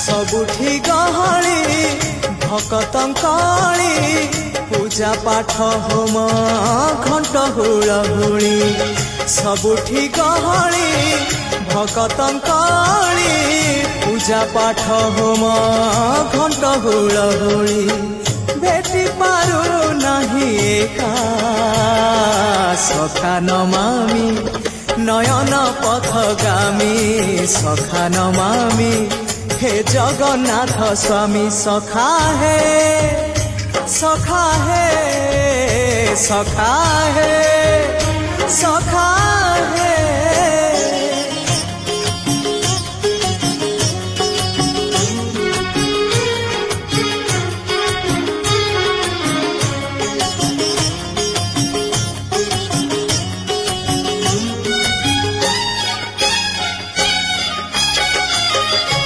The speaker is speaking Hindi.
सबुठी गहली भकतंकली पूजा पाठ होम घंट हुलहुली सबुठी गहली भकतंकली पूजा पाठ होम घंट हुलहुली भेटी पारु नहीं एका सखा नमामि नयन पथगामी सखा नमामि हे जगन्नाथ स्वामी सखा है सखा है सखा है सखा